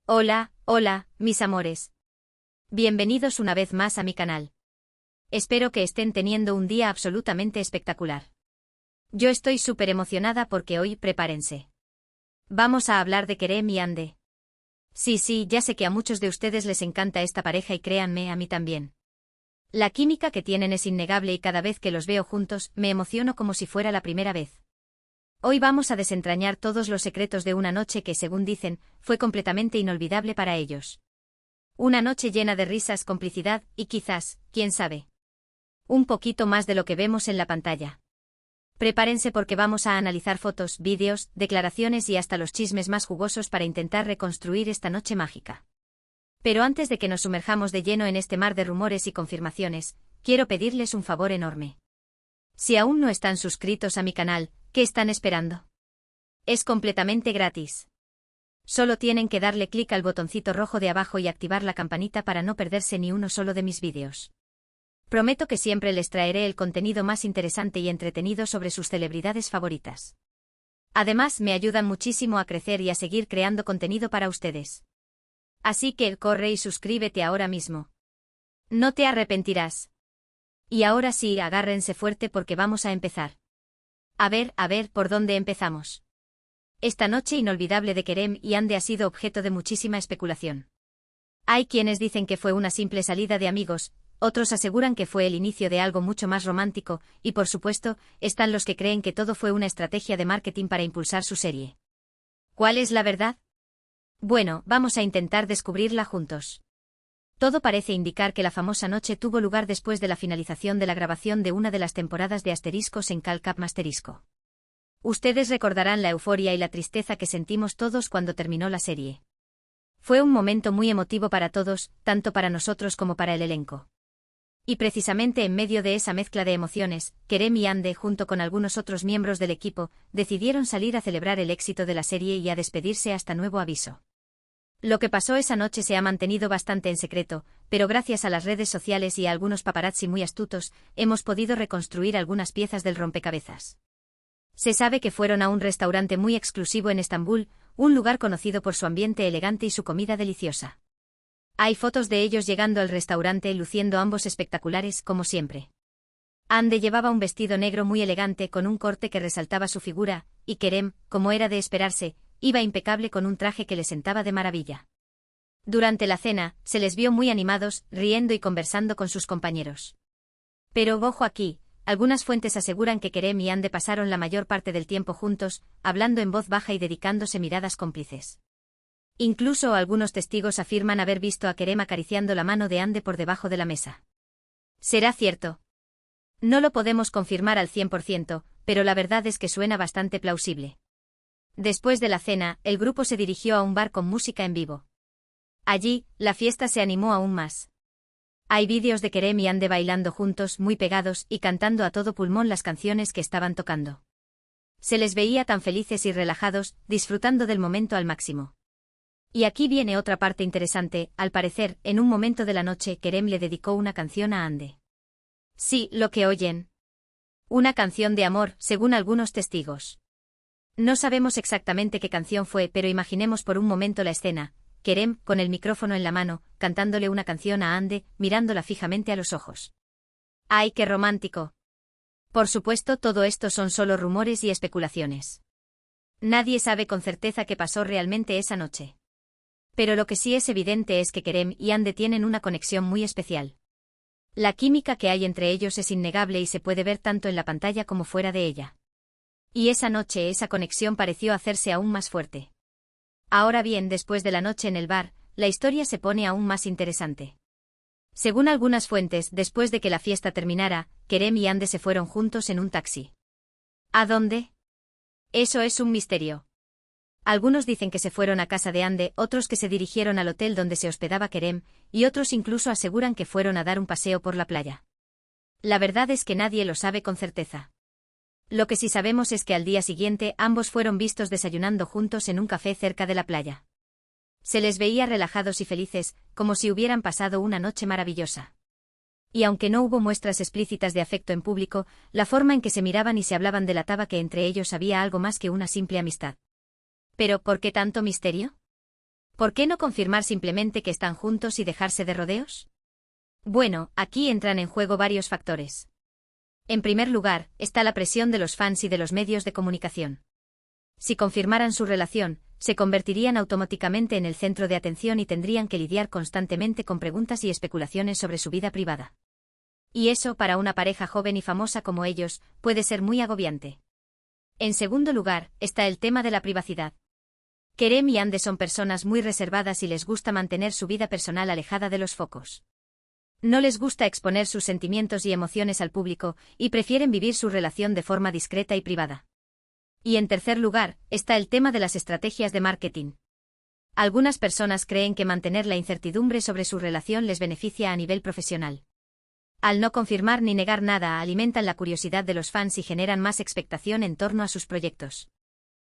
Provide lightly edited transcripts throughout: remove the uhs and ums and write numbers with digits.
Hola, hola, mis amores. Bienvenidos una vez más a mi canal. Espero que estén teniendo un día absolutamente espectacular. Yo estoy súper emocionada porque hoy, prepárense. Vamos a hablar de Kerem y Hande. Sí, ya sé que a muchos de ustedes les encanta esta pareja y créanme, a mí también. La química que tienen es innegable y cada vez que los veo juntos, me emociono como si fuera la primera vez. Hoy vamos a desentrañar todos los secretos de una noche que, según dicen, fue completamente inolvidable para ellos. Una noche llena de risas, complicidad y quizás, quién sabe, un poquito más de lo que vemos en la pantalla. Prepárense porque vamos a analizar fotos, vídeos, declaraciones y hasta los chismes más jugosos para intentar reconstruir esta noche mágica. Pero antes de que nos sumerjamos de lleno en este mar de rumores y confirmaciones, quiero pedirles un favor enorme. Si aún no están suscritos a mi canal, ¿qué están esperando? Es completamente gratis. Solo tienen que darle clic al botoncito rojo de abajo y activar la campanita para no perderse ni uno solo de mis vídeos. Prometo que siempre les traeré el contenido más interesante y entretenido sobre sus celebridades favoritas. Además, me ayudan muchísimo a crecer y a seguir creando contenido para ustedes. Así que corre y suscríbete ahora mismo. No te arrepentirás. Y ahora sí, agárrense fuerte porque vamos a empezar. A ver, ¿por dónde empezamos? Esta noche inolvidable de Kerem y Hande ha sido objeto de muchísima especulación. Hay quienes dicen que fue una simple salida de amigos, otros aseguran que fue el inicio de algo mucho más romántico, y por supuesto, están los que creen que todo fue una estrategia de marketing para impulsar su serie. ¿Cuál es la verdad? Bueno, vamos a intentar descubrirla juntos. Todo parece indicar que la famosa noche tuvo lugar después de la finalización de la grabación de una de las temporadas de Asteriscos en Cal Cap Masterisco. Ustedes recordarán la euforia y la tristeza que sentimos todos cuando terminó la serie. Fue un momento muy emotivo para todos, tanto para nosotros como para el elenco. Y precisamente en medio de esa mezcla de emociones, Kerem y Hande, junto con algunos otros miembros del equipo, decidieron salir a celebrar el éxito de la serie y a despedirse hasta nuevo aviso. Lo que pasó esa noche se ha mantenido bastante en secreto, pero gracias a las redes sociales y a algunos paparazzi muy astutos, hemos podido reconstruir algunas piezas del rompecabezas. Se sabe que fueron a un restaurante muy exclusivo en Estambul, un lugar conocido por su ambiente elegante y su comida deliciosa. Hay fotos de ellos llegando al restaurante luciendo ambos espectaculares como siempre. Hande llevaba un vestido negro muy elegante con un corte que resaltaba su figura, y Kerem, como era de esperarse, iba impecable con un traje que le sentaba de maravilla. Durante la cena, se les vio muy animados, riendo y conversando con sus compañeros. Pero ojo aquí, algunas fuentes aseguran que Kerem y Hande pasaron la mayor parte del tiempo juntos, hablando en voz baja y dedicándose miradas cómplices. Incluso algunos testigos afirman haber visto a Kerem acariciando la mano de Hande por debajo de la mesa. ¿Será cierto? No lo podemos confirmar al 100%, pero la verdad es que suena bastante plausible. Después de la cena, el grupo se dirigió a un bar con música en vivo. Allí, la fiesta se animó aún más. Hay vídeos de Kerem y Hande bailando juntos, muy pegados, y cantando a todo pulmón las canciones que estaban tocando. Se les veía tan felices y relajados, disfrutando del momento al máximo. Y aquí viene otra parte interesante, al parecer, en un momento de la noche, Kerem le dedicó una canción a Hande. Sí, lo que oyen. Una canción de amor, según algunos testigos. No sabemos exactamente qué canción fue, pero imaginemos por un momento la escena. Kerem, con el micrófono en la mano, cantándole una canción a Hande, mirándola fijamente a los ojos. ¡Ay, qué romántico! Por supuesto, todo esto son solo rumores y especulaciones. Nadie sabe con certeza qué pasó realmente esa noche. Pero lo que sí es evidente es que Kerem y Hande tienen una conexión muy especial. La química que hay entre ellos es innegable y se puede ver tanto en la pantalla como fuera de ella. Y esa noche esa conexión pareció hacerse aún más fuerte. Ahora bien, después de la noche en el bar, la historia se pone aún más interesante. Según algunas fuentes, después de que la fiesta terminara, Kerem y Hande se fueron juntos en un taxi. ¿A dónde? Eso es un misterio. Algunos dicen que se fueron a casa de Hande, otros que se dirigieron al hotel donde se hospedaba Kerem, y otros incluso aseguran que fueron a dar un paseo por la playa. La verdad es que nadie lo sabe con certeza. Lo que sí sabemos es que al día siguiente ambos fueron vistos desayunando juntos en un café cerca de la playa. Se les veía relajados y felices, como si hubieran pasado una noche maravillosa. Y aunque no hubo muestras explícitas de afecto en público, la forma en que se miraban y se hablaban delataba que entre ellos había algo más que una simple amistad. ¿Pero por qué tanto misterio? ¿Por qué no confirmar simplemente que están juntos y dejarse de rodeos? Bueno, aquí entran en juego varios factores. En primer lugar, está la presión de los fans y de los medios de comunicación. Si confirmaran su relación, se convertirían automáticamente en el centro de atención y tendrían que lidiar constantemente con preguntas y especulaciones sobre su vida privada. Y eso, para una pareja joven y famosa como ellos, puede ser muy agobiante. En segundo lugar, está el tema de la privacidad. Kerem y Ande son personas muy reservadas y les gusta mantener su vida personal alejada de los focos. No les gusta exponer sus sentimientos y emociones al público, y prefieren vivir su relación de forma discreta y privada. Y en tercer lugar, está el tema de las estrategias de marketing. Algunas personas creen que mantener la incertidumbre sobre su relación les beneficia a nivel profesional. Al no confirmar ni negar nada, alimentan la curiosidad de los fans y generan más expectación en torno a sus proyectos.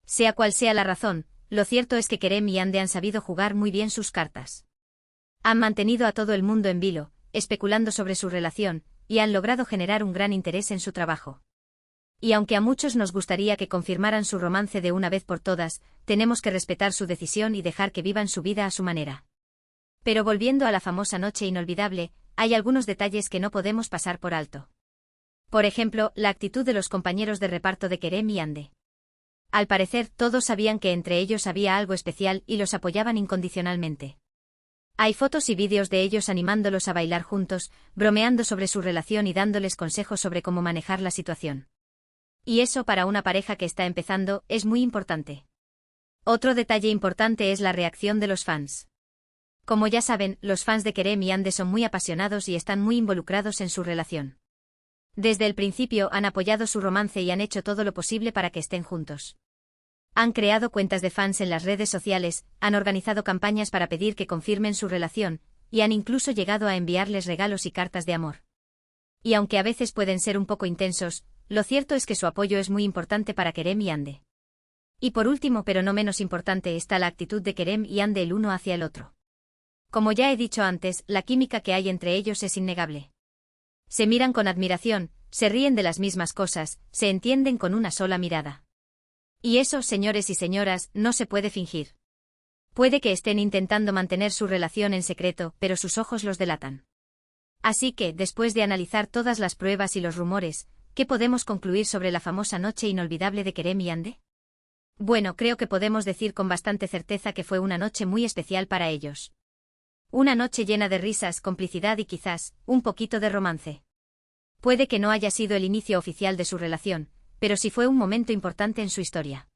Sea cual sea la razón, lo cierto es que Kerem y Ande han sabido jugar muy bien sus cartas. Han mantenido a todo el mundo en vilo, especulando sobre su relación, y han logrado generar un gran interés en su trabajo. Y aunque a muchos nos gustaría que confirmaran su romance de una vez por todas, tenemos que respetar su decisión y dejar que vivan su vida a su manera. Pero volviendo a la famosa noche inolvidable, hay algunos detalles que no podemos pasar por alto. Por ejemplo, la actitud de los compañeros de reparto de Kerem y Ande. Al parecer, todos sabían que entre ellos había algo especial y los apoyaban incondicionalmente. Hay fotos y vídeos de ellos animándolos a bailar juntos, bromeando sobre su relación y dándoles consejos sobre cómo manejar la situación. Y eso, para una pareja que está empezando, es muy importante. Otro detalle importante es la reacción de los fans. Como ya saben, los fans de Kerem y Ande son muy apasionados y están muy involucrados en su relación. Desde el principio han apoyado su romance y han hecho todo lo posible para que estén juntos. Han creado cuentas de fans en las redes sociales, han organizado campañas para pedir que confirmen su relación, y han incluso llegado a enviarles regalos y cartas de amor. Y aunque a veces pueden ser un poco intensos, lo cierto es que su apoyo es muy importante para Kerem y Ande. Y por último, pero no menos importante, está la actitud de Kerem y Ande el uno hacia el otro. Como ya he dicho antes, la química que hay entre ellos es innegable. Se miran con admiración, se ríen de las mismas cosas, se entienden con una sola mirada. Y eso, señores y señoras, no se puede fingir. Puede que estén intentando mantener su relación en secreto, pero sus ojos los delatan. Así que, después de analizar todas las pruebas y los rumores, ¿qué podemos concluir sobre la famosa noche inolvidable de Kerem y Ande? Bueno, creo que podemos decir con bastante certeza que fue una noche muy especial para ellos. Una noche llena de risas, complicidad y quizás, un poquito de romance. Puede que no haya sido el inicio oficial de su relación, pero sí fue un momento importante en su historia.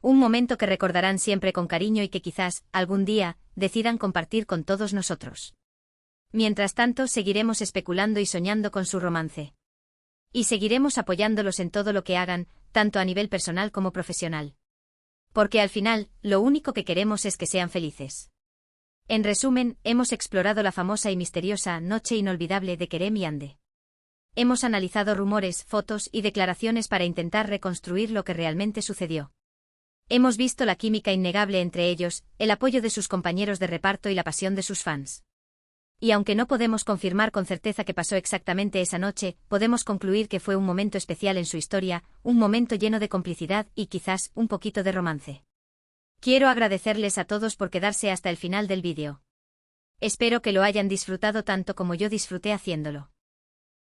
Un momento que recordarán siempre con cariño y que quizás, algún día, decidan compartir con todos nosotros. Mientras tanto, seguiremos especulando y soñando con su romance. Y seguiremos apoyándolos en todo lo que hagan, tanto a nivel personal como profesional. Porque al final, lo único que queremos es que sean felices. En resumen, hemos explorado la famosa y misteriosa noche inolvidable de Kerem y Ande. Hemos analizado rumores, fotos y declaraciones para intentar reconstruir lo que realmente sucedió. Hemos visto la química innegable entre ellos, el apoyo de sus compañeros de reparto y la pasión de sus fans. Y aunque no podemos confirmar con certeza qué pasó exactamente esa noche, podemos concluir que fue un momento especial en su historia, un momento lleno de complicidad y quizás un poquito de romance. Quiero agradecerles a todos por quedarse hasta el final del vídeo. Espero que lo hayan disfrutado tanto como yo disfruté haciéndolo.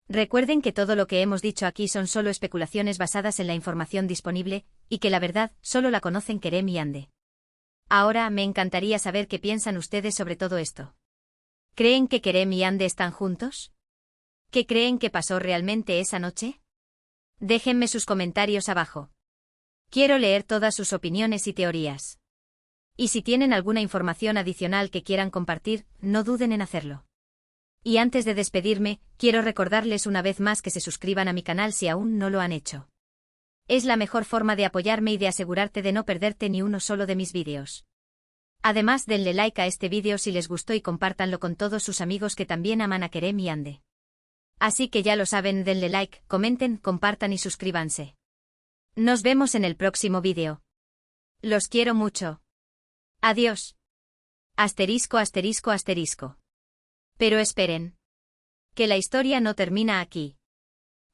Recuerden que todo lo que hemos dicho aquí son solo especulaciones basadas en la información disponible, y que la verdad solo la conocen Kerem y Ande. Ahora me encantaría saber qué piensan ustedes sobre todo esto. ¿Creen que Kerem y Ande están juntos? ¿Qué creen que pasó realmente esa noche? Déjenme sus comentarios abajo. Quiero leer todas sus opiniones y teorías. Y si tienen alguna información adicional que quieran compartir, no duden en hacerlo. Y antes de despedirme, quiero recordarles una vez más que se suscriban a mi canal si aún no lo han hecho. Es la mejor forma de apoyarme y de asegurarte de no perderte ni uno solo de mis vídeos. Además, denle like a este vídeo si les gustó y compártanlo con todos sus amigos que también aman a Kerem y Ande. Así que ya lo saben, denle like, comenten, compartan y suscríbanse. Nos vemos en el próximo vídeo. Los quiero mucho. Adiós. Asterisco, asterisco, asterisco. Pero esperen. Que la historia no termina aquí.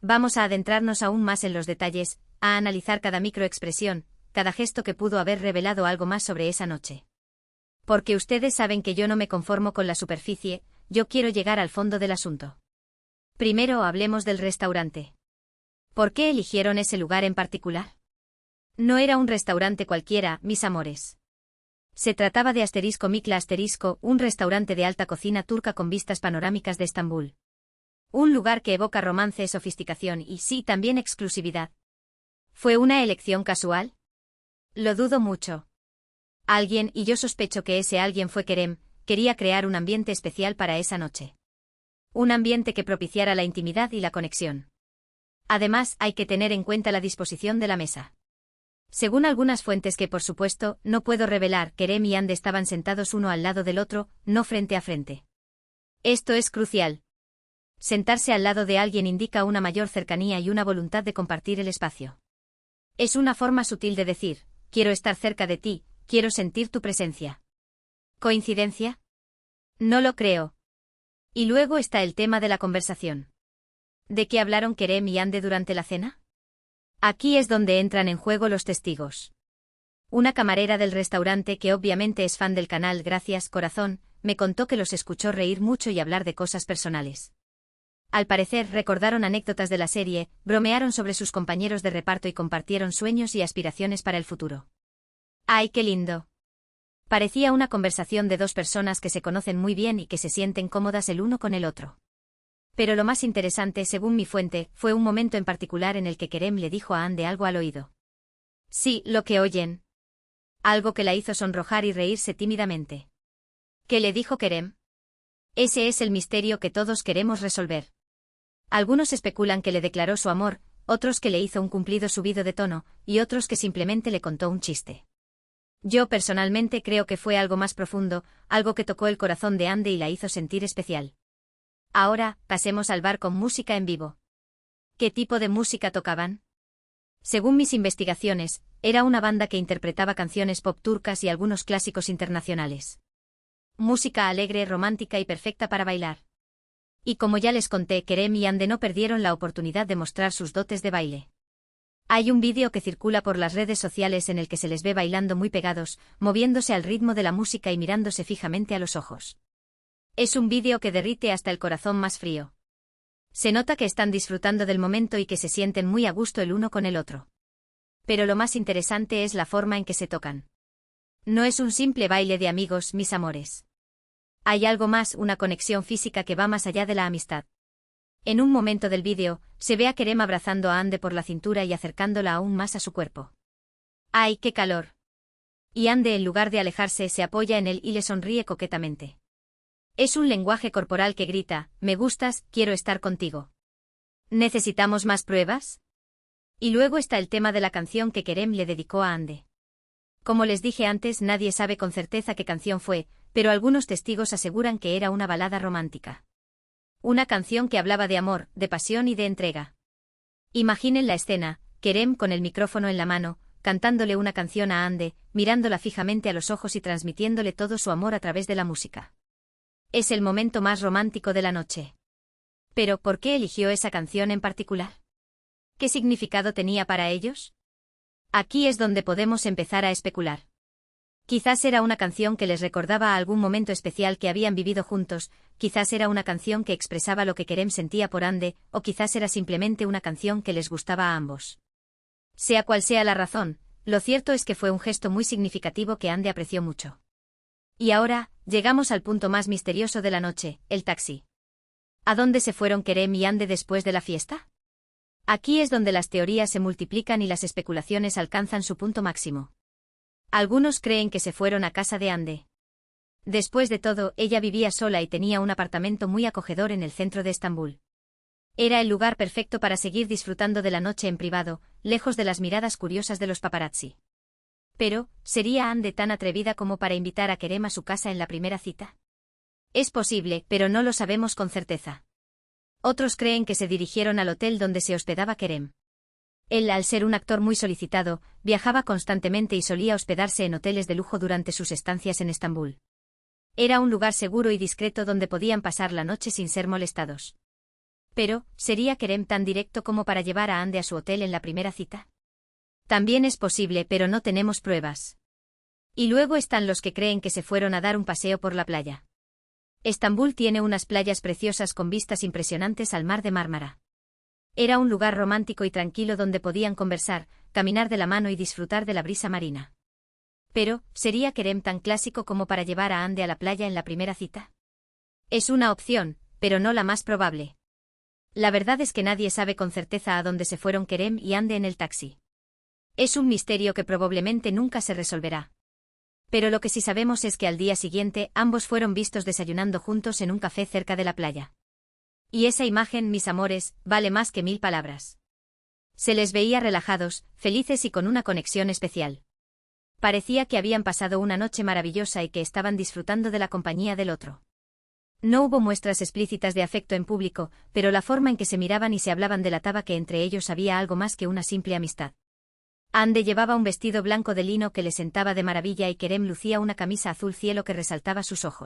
Vamos a adentrarnos aún más en los detalles, a analizar cada microexpresión, cada gesto que pudo haber revelado algo más sobre esa noche. Porque ustedes saben que yo no me conformo con la superficie, yo quiero llegar al fondo del asunto. Primero hablemos del restaurante. ¿Por qué eligieron ese lugar en particular? No era un restaurante cualquiera, mis amores. Se trataba de Mikla un restaurante de alta cocina turca con vistas panorámicas de Estambul. Un lugar que evoca romance, sofisticación y, sí, también exclusividad. ¿Fue una elección casual? Lo dudo mucho. Alguien, y yo sospecho que ese alguien fue Kerem, quería crear un ambiente especial para esa noche. Un ambiente que propiciara la intimidad y la conexión. Además, hay que tener en cuenta la disposición de la mesa. Según algunas fuentes que, por supuesto, no puedo revelar, Kerem y Hande estaban sentados uno al lado del otro, no frente a frente. Esto es crucial. Sentarse al lado de alguien indica una mayor cercanía y una voluntad de compartir el espacio. Es una forma sutil de decir, quiero estar cerca de ti, quiero sentir tu presencia. ¿Coincidencia? No lo creo. Y luego está el tema de la conversación. ¿De qué hablaron Kerem y Hande durante la cena? Aquí es donde entran en juego los testigos. Una camarera del restaurante que obviamente es fan del canal Gracias Corazón, me contó que los escuchó reír mucho y hablar de cosas personales. Al parecer recordaron anécdotas de la serie, bromearon sobre sus compañeros de reparto y compartieron sueños y aspiraciones para el futuro. ¡Ay, qué lindo! Parecía una conversación de dos personas que se conocen muy bien y que se sienten cómodas el uno con el otro. Pero lo más interesante, según mi fuente, fue un momento en particular en el que Kerem le dijo a Hande algo al oído. Sí, lo que oyen. Algo que la hizo sonrojar y reírse tímidamente. ¿Qué le dijo Kerem? Ese es el misterio que todos queremos resolver. Algunos especulan que le declaró su amor, otros que le hizo un cumplido subido de tono, y otros que simplemente le contó un chiste. Yo personalmente creo que fue algo más profundo, algo que tocó el corazón de Hande y la hizo sentir especial. Ahora, pasemos al bar con música en vivo. ¿Qué tipo de música tocaban? Según mis investigaciones, era una banda que interpretaba canciones pop turcas y algunos clásicos internacionales. Música alegre, romántica y perfecta para bailar. Y como ya les conté, Kerem y Hande no perdieron la oportunidad de mostrar sus dotes de baile. Hay un vídeo que circula por las redes sociales en el que se les ve bailando muy pegados, moviéndose al ritmo de la música y mirándose fijamente a los ojos. Es un vídeo que derrite hasta el corazón más frío. Se nota que están disfrutando del momento y que se sienten muy a gusto el uno con el otro. Pero lo más interesante es la forma en que se tocan. No es un simple baile de amigos, mis amores. Hay algo más, una conexión física que va más allá de la amistad. En un momento del vídeo, se ve a Kerem abrazando a Hande por la cintura y acercándola aún más a su cuerpo. ¡Ay, qué calor! Y Hande, en lugar de alejarse, se apoya en él y le sonríe coquetamente. Es un lenguaje corporal que grita, me gustas, quiero estar contigo. ¿Necesitamos más pruebas? Y luego está el tema de la canción que Kerem le dedicó a Hande. Como les dije antes, nadie sabe con certeza qué canción fue, pero algunos testigos aseguran que era una balada romántica. Una canción que hablaba de amor, de pasión y de entrega. Imaginen la escena, Kerem con el micrófono en la mano, cantándole una canción a Hande, mirándola fijamente a los ojos y transmitiéndole todo su amor a través de la música. Es el momento más romántico de la noche. Pero, ¿por qué eligió esa canción en particular? ¿Qué significado tenía para ellos? Aquí es donde podemos empezar a especular. Quizás era una canción que les recordaba a algún momento especial que habían vivido juntos, quizás era una canción que expresaba lo que Kerem sentía por Hande, o quizás era simplemente una canción que les gustaba a ambos. Sea cual sea la razón, lo cierto es que fue un gesto muy significativo que Hande apreció mucho. Y ahora, llegamos al punto más misterioso de la noche, el taxi. ¿A dónde se fueron Kerem y Hande después de la fiesta? Aquí es donde las teorías se multiplican y las especulaciones alcanzan su punto máximo. Algunos creen que se fueron a casa de Hande. Después de todo, ella vivía sola y tenía un apartamento muy acogedor en el centro de Estambul. Era el lugar perfecto para seguir disfrutando de la noche en privado, lejos de las miradas curiosas de los paparazzi. Pero, ¿sería Hande tan atrevida como para invitar a Kerem a su casa en la primera cita? Es posible, pero no lo sabemos con certeza. Otros creen que se dirigieron al hotel donde se hospedaba Kerem. Él, al ser un actor muy solicitado, viajaba constantemente y solía hospedarse en hoteles de lujo durante sus estancias en Estambul. Era un lugar seguro y discreto donde podían pasar la noche sin ser molestados. Pero, ¿sería Kerem tan directo como para llevar a Hande a su hotel en la primera cita? También es posible, pero no tenemos pruebas. Y luego están los que creen que se fueron a dar un paseo por la playa. Estambul tiene unas playas preciosas con vistas impresionantes al mar de Mármara. Era un lugar romántico y tranquilo donde podían conversar, caminar de la mano y disfrutar de la brisa marina. Pero, ¿sería Kerem tan clásico como para llevar a Ande a la playa en la primera cita? Es una opción, pero no la más probable. La verdad es que nadie sabe con certeza a dónde se fueron Kerem y Ande en el taxi. Es un misterio que probablemente nunca se resolverá. Pero lo que sí sabemos es que al día siguiente ambos fueron vistos desayunando juntos en un café cerca de la playa. Y esa imagen, mis amores, vale más que 1000 palabras. Se les veía relajados, felices y con una conexión especial. Parecía que habían pasado una noche maravillosa y que estaban disfrutando de la compañía del otro. No hubo muestras explícitas de afecto en público, pero la forma en que se miraban y se hablaban delataba que entre ellos había algo más que una simple amistad. Ande llevaba un vestido blanco de lino que le sentaba de maravilla y Kerem lucía una camisa azul cielo que resaltaba sus ojos.